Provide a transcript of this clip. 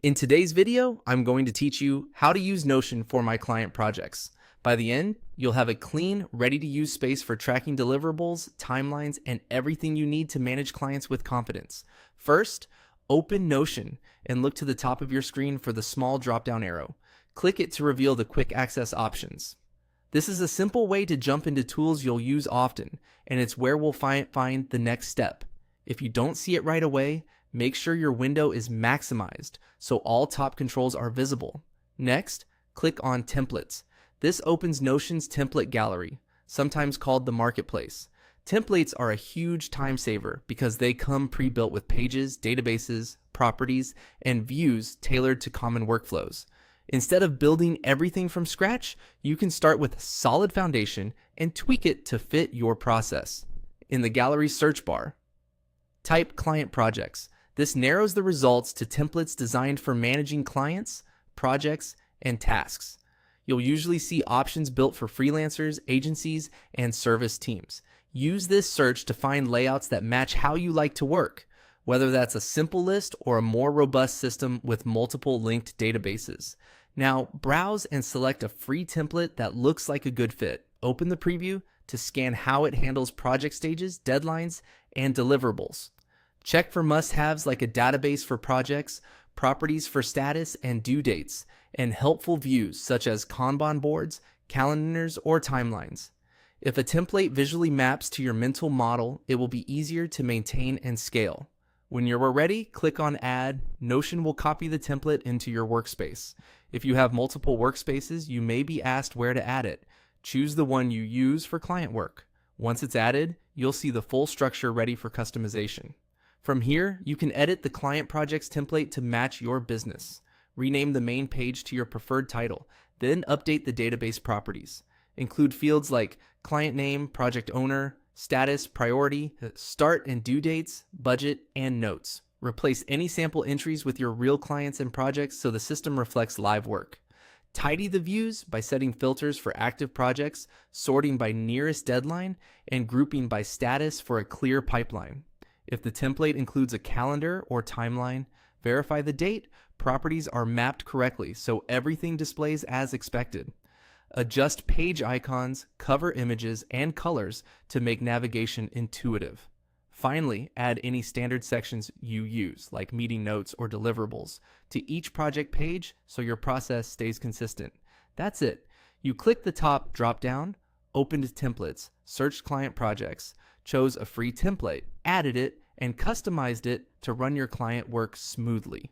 In today's video, I'm going to teach you how to use Notion for my client projects. By the end, you'll have a clean, ready-to-use space for tracking deliverables, timelines, and everything you need to manage clients with confidence. First, open Notion and look to the top of your screen for the small drop-down arrow. Click it to reveal the quick access options. This is a simple way to jump into tools you'll use often, and it's where we'll find the next step. If you don't see it right away, make sure your window is maximized so all top controls are visible. Next, click on Templates. This opens Notion's template gallery, sometimes called the marketplace. Templates are a huge time saver because they come pre-built with pages, databases, properties, and views tailored to common workflows. Instead of building everything from scratch, you can start with a solid foundation and tweak it to fit your process. In the gallery search bar, type Client Projects. This narrows the results to templates designed for managing clients, projects, and tasks. You'll usually see options built for freelancers, agencies, and service teams. Use this search to find layouts that match how you like to work, whether that's a simple list or a more robust system with multiple linked databases. Now, browse and select a free template that looks like a good fit. Open the preview to scan how it handles project stages, deadlines, and deliverables. Check for must-haves like a database for projects, properties for status and due dates, and helpful views such as Kanban boards, calendars, or timelines. If a template visually maps to your mental model, it will be easier to maintain and scale. When you're ready, click on Add. Notion will copy the template into your workspace. If you have multiple workspaces, you may be asked where to add it. Choose the one you use for client work. Once it's added, you'll see the full structure ready for customization. From here, you can edit the client projects template to match your business. Rename the main page to your preferred title, then update the database properties. Include fields like client name, project owner, status, priority, start and due dates, budget, and notes. Replace any sample entries with your real clients and projects so the system reflects live work. Tidy the views by setting filters for active projects, sorting by nearest deadline, and grouping by status for a clear pipeline. If the template includes a calendar or timeline, verify the date, properties are mapped correctly so everything displays as expected. Adjust page icons, cover images, and colors to make navigation intuitive. Finally, add any standard sections you use, like meeting notes or deliverables, to each project page so your process stays consistent. That's it. You click the top drop-down, opened templates, searched client projects, chose a free template, added it, and customized it to run your client work smoothly.